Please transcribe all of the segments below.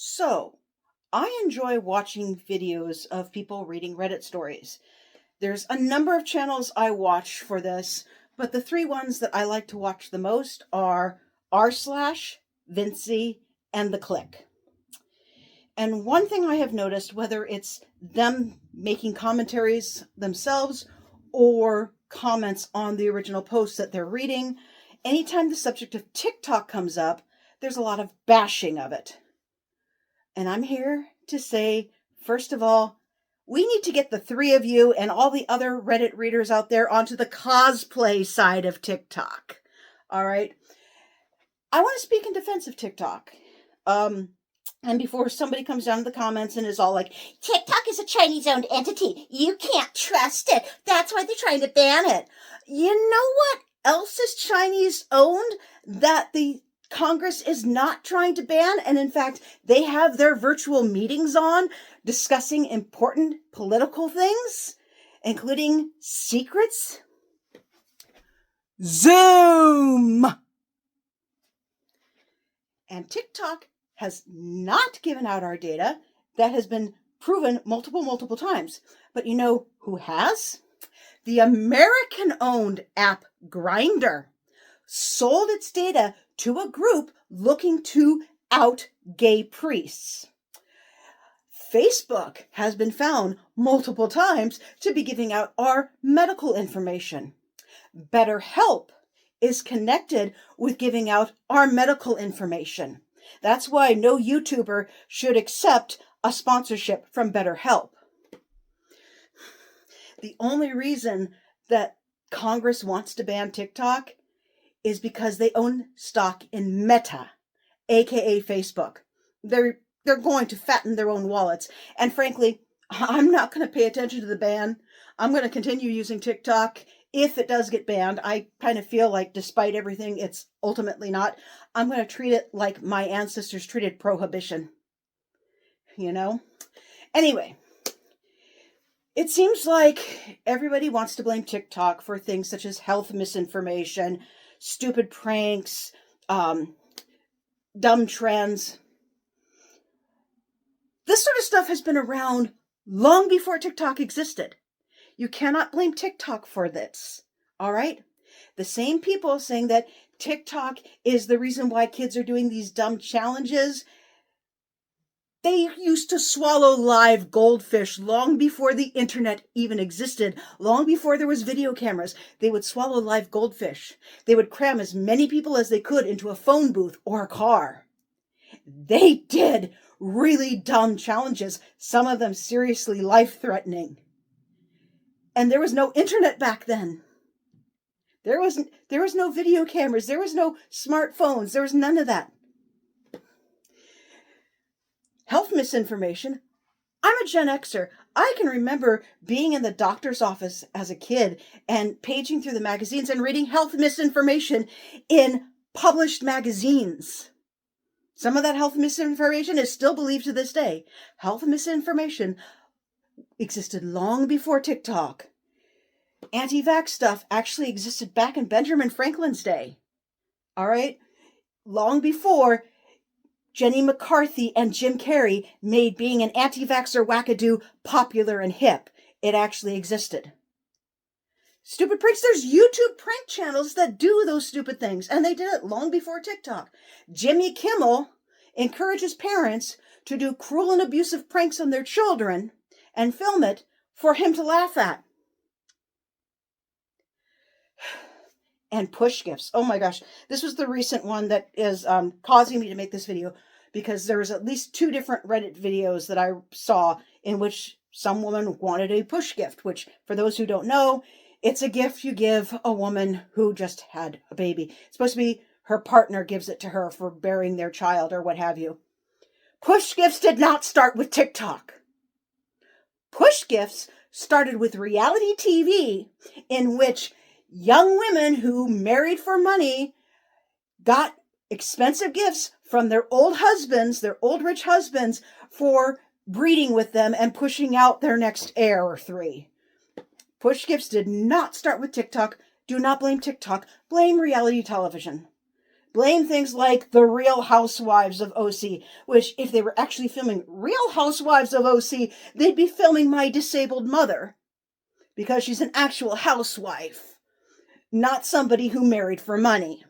So, I enjoy watching videos of people reading Reddit stories. There's a number of channels I watch for this, but the three ones that I like to watch the most are r slash, Vinci, and The Click. And one thing I have noticed, whether it's them making commentaries themselves or comments on the original posts that they're reading, anytime the subject of TikTok comes up, there's a lot of bashing of it. And I'm here to say, first of all, we need to get the three of you and all the other Reddit readers out there onto the cosplay side of TikTok. All right. I want to speak in defense of TikTok. And before somebody comes down to the comments and is all like, TikTok is a Chinese owned entity. You can't trust it. That's why they're trying to ban it. You know what else is Chinese owned that the Congress is not trying to ban? And in fact, they have their virtual meetings on discussing important political things, including secrets. Zoom! And TikTok has not given out our data. That has been proven multiple times. But you know who has? The American-owned app Grindr sold its data to a group looking to out gay priests. Facebook has been found multiple times to be giving out our medical information. BetterHelp is connected with giving out our medical information. That's why no YouTuber should accept a sponsorship from BetterHelp. The only reason that Congress wants to ban TikTok is because they own stock in Meta, aka Facebook. They're going to fatten their own wallets. And frankly, I'm not going to pay attention to the ban. I'm going to continue using TikTok. If it does get banned, I kind of feel like despite everything, it's ultimately not. I'm going to treat it like my ancestors treated prohibition. You know? Anyway, it seems like everybody wants to blame TikTok for things such as health misinformation, stupid pranks, dumb trends. This sort of stuff has been around long before TikTok existed. You cannot blame TikTok for this, all right? The same people saying that TikTok is the reason why kids are doing these dumb challenges, they used to swallow live goldfish long before the internet even existed, long before there was video cameras. They would swallow live goldfish. They would cram as many people as they could into a phone booth or a car. They did really dumb challenges, some of them seriously life-threatening. And there was no internet back then. There was no video cameras. There was no smartphones. There was none of that. Health misinformation. I'm a Gen Xer. I can remember being in the doctor's office as a kid and paging through the magazines and reading health misinformation in published magazines. Some of that health misinformation is still believed to this day. Health misinformation existed long before TikTok. Anti-vax stuff actually existed back in Benjamin Franklin's day. All right? Long before Jenny McCarthy and Jim Carrey made being an anti-vaxxer wackadoo popular and hip. It actually existed. Stupid pranks. There's YouTube prank channels that do those stupid things, and they did it long before TikTok. Jimmy Kimmel encourages parents to do cruel and abusive pranks on their children and film it for him to laugh at. And push gifts. Oh my gosh. This was the recent one that is causing me to make this video because there was at least 2 different Reddit videos that I saw in which some woman wanted a push gift, which for those who don't know, it's a gift you give a woman who just had a baby. It's supposed to be her partner gives it to her for bearing their child or what have you. Push gifts did not start with TikTok. Push gifts started with reality TV in which young women who married for money got expensive gifts from their old husbands, their old rich husbands, for breeding with them and pushing out their next heir or 3. Push gifts did not start with TikTok. Do not blame TikTok. Blame reality television. Blame things like The Real Housewives of OC, which, if they were actually filming Real Housewives of OC, they'd be filming my disabled mother, because she's an actual housewife, not somebody who married for money.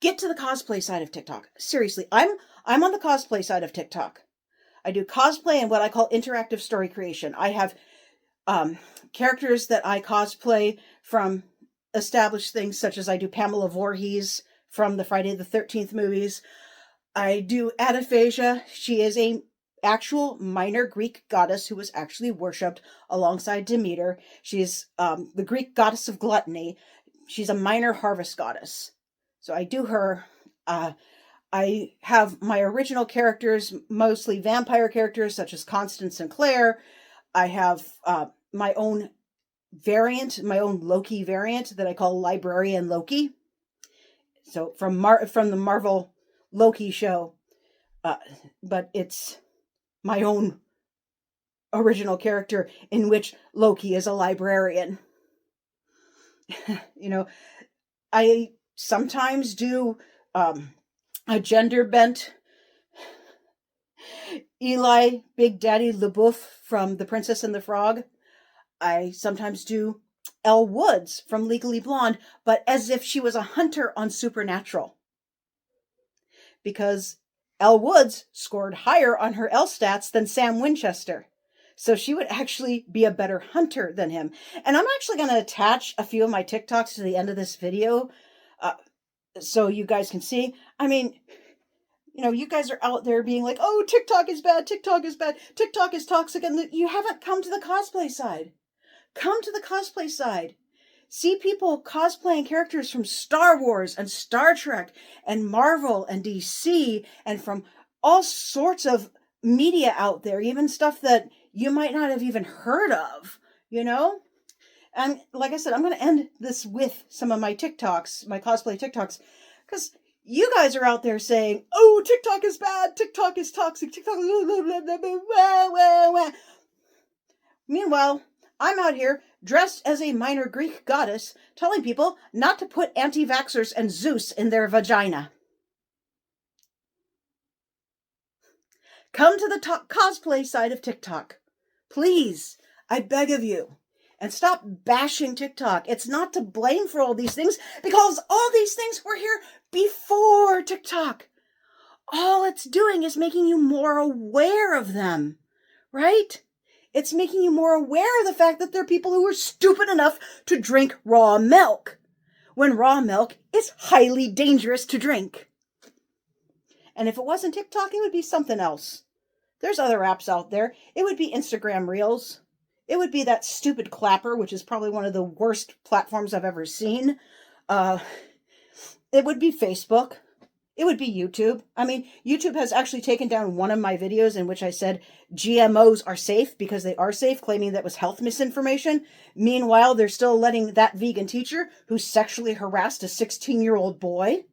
Get to the cosplay side of TikTok. Seriously, I'm on the cosplay side of TikTok. I do cosplay and what I call interactive story creation. I have characters that I cosplay from established things, such as I do Pamela Voorhees from the Friday the 13th movies. I do Adaphasia. She is a actual minor Greek goddess who was actually worshipped alongside Demeter. She's the Greek goddess of gluttony. She's a minor harvest goddess. So I do her. I have my original characters, mostly vampire characters, such as Constance and Claire. I have my own variant, my own Loki variant that I call Librarian Loki. So from the Marvel Loki show, but it's my own original character in which Loki is a librarian. You know, I sometimes do a gender bent Eli Big Daddy LaBeouf from The Princess and the Frog. I sometimes do Elle Woods from Legally Blonde, but as if she was a hunter on Supernatural. Because Elle Woods scored higher on her Elle stats than Sam Winchester. So she would actually be a better hunter than him. And I'm actually going to attach a few of my TikToks to the end of this video so you guys can see. I mean, you know, you guys are out there being like, oh, TikTok is bad, TikTok is bad, TikTok is toxic, and you haven't come to the cosplay side. Come to the cosplay side. See people cosplaying characters from Star Wars and Star Trek and Marvel and DC and from all sorts of media out there, even stuff that you might not have even heard of, you know? And like I said, I'm going to end this with some of my TikToks, my cosplay TikToks, because you guys are out there saying, oh, TikTok is bad, TikTok is toxic, TikTok is blah, blah, blah, blah, blah, blah. Meanwhile, I'm out here dressed as a minor Greek goddess telling people not to put anti-vaxxers and Zeus in their vagina. Come to the cosplay side of TikTok. Please, I beg of you. And stop bashing TikTok. It's not to blame for all these things, because all these things were here before TikTok. All it's doing is making you more aware of them, right? It's making you more aware of the fact that there are people who are stupid enough to drink raw milk, when raw milk is highly dangerous to drink. And if it wasn't TikTok, it would be something else. There's other apps out there. It would be Instagram Reels. It would be that stupid Clapper, which is probably one of the worst platforms I've ever seen. It would be Facebook. It would be YouTube. I mean, YouTube has actually taken down one of my videos in which I said GMOs are safe because they are safe, claiming that was health misinformation. Meanwhile, they're still letting that vegan teacher who sexually harassed a 16-year-old boy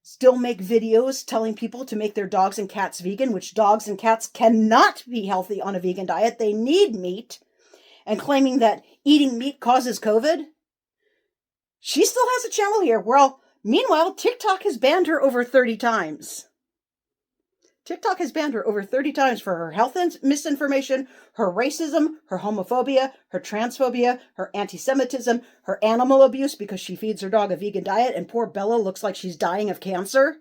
still make videos telling people to make their dogs and cats vegan, which dogs and cats cannot be healthy on a vegan diet. They need meat, and claiming that eating meat causes COVID. She still has a channel here. Well, meanwhile, TikTok has banned her over 30 times. TikTok has banned her over 30 times for her health misinformation, her racism, her homophobia, her transphobia, her anti-Semitism, her animal abuse because she feeds her dog a vegan diet and poor Bella looks like she's dying of cancer,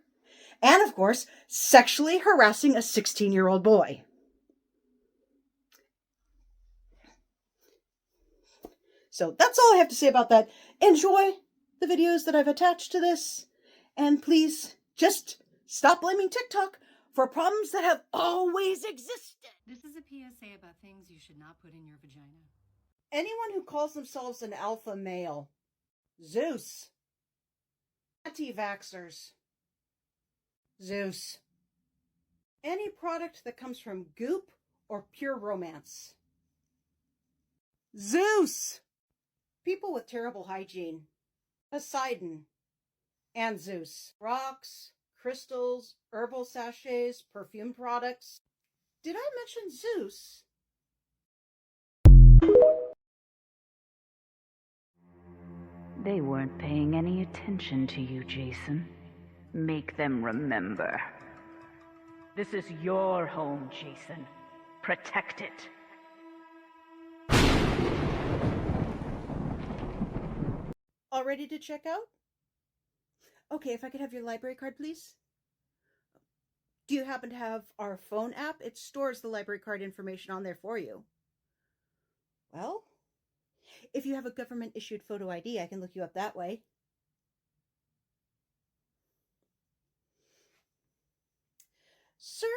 and of course, sexually harassing a 16-year-old boy. So that's all I have to say about that. Enjoy the videos that I've attached to this, and please just stop blaming TikTok for problems that have always existed. This is a PSA about things you should not put in your vagina. Anyone who calls themselves an alpha male, Zeus. Anti-vaxxers, Zeus. Any product that comes from Goop or Pure Romance, Zeus. People with terrible hygiene, Poseidon and Zeus. Rocks, crystals, herbal sachets, perfume products. Did I mention Zeus? They weren't paying any attention to you, Jason. Make them remember. This is your home, Jason. Protect it. All ready to check out? Okay, if I could have your library card, please. Do you happen to have our phone app? It stores the library card information on there for you. Well, if you have a government-issued photo ID, I can look you up that way. Sir,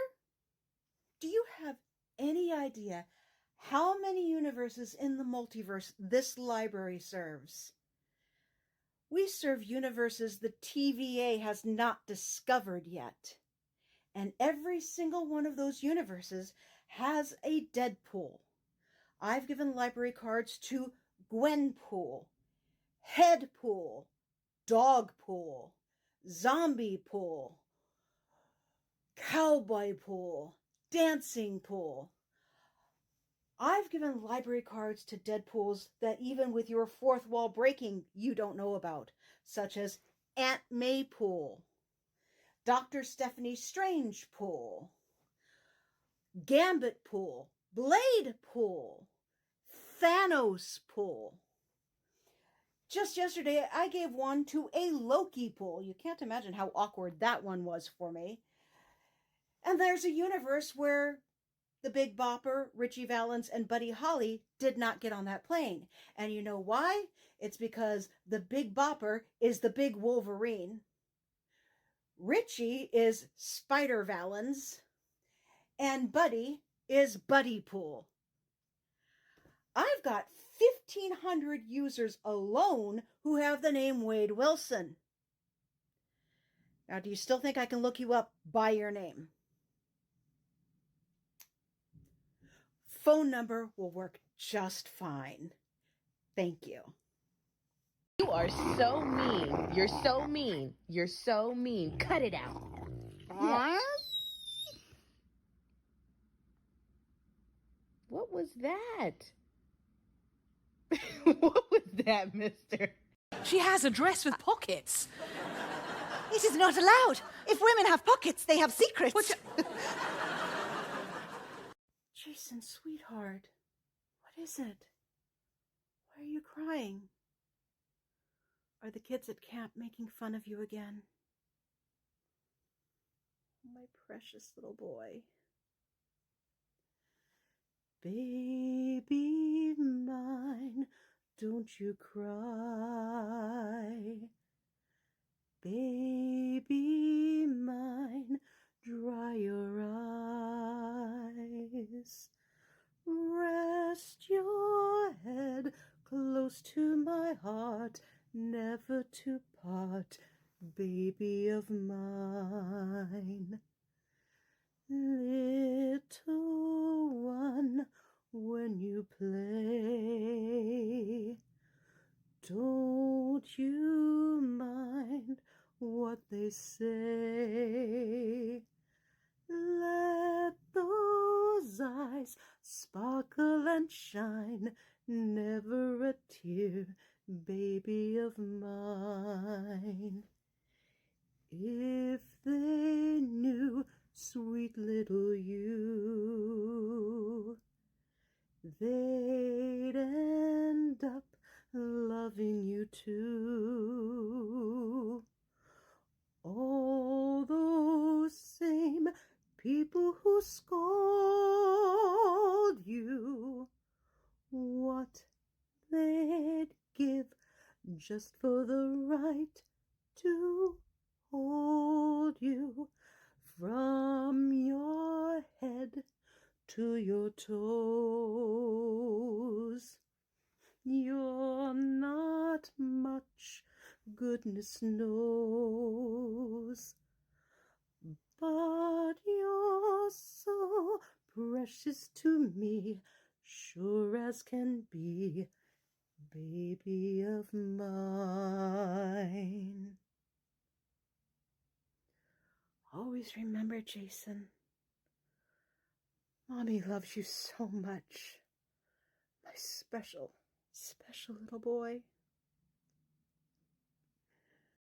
do you have any idea how many universes in the multiverse this library serves? We serve universes the TVA has not discovered yet. And every single one of those universes has a Deadpool. I've given library cards to Gwenpool, Headpool, Dogpool, Zombiepool, Cowboypool, Dancingpool. I've given library cards to Deadpools that even with your fourth wall breaking you don't know about, such as Aunt Maypool, Dr. Stephanie Strangepool, Gambitpool, Bladepool, Thanospool. Just yesterday, I gave one to a Lokipool. You can't imagine how awkward that one was for me. And there's a universe where the Big Bopper, Richie Valens, and Buddy Holly did not get on that plane. And you know why? It's because the Big Bopper is the Big Wolverine. Richie is Spider Valens. And Buddy is Buddypool. I've got 1,500 users alone who have the name Wade Wilson. Now, do you still think I can look you up by your name? Phone number will work just fine. Thank you. You are so mean. You're so mean. You're so mean. Cut it out. Yes. What was that? What was that, mister? She has a dress with pockets. It is not allowed. If women have pockets, they have secrets. Jason, sweetheart, what is it? Why are you crying? Are the kids at camp making fun of you again? My precious little boy. Baby mine, don't you cry. Baby mine, dry your eyes. Rest your head close to my heart, never to part, baby of mine. Little one, when you play, don't you mind what they say. Let those eyes sparkle and shine, never a tear, baby of mine. If they knew, sweet little you, they'd end up loving you too. All those same people who scold you, what they'd give just for the right to hold you from your head to your toes. You're not much, goodness knows, but you're so precious to me, sure as can be, baby of mine. Always remember, Jason, Mommy loves you so much, my special, special little boy.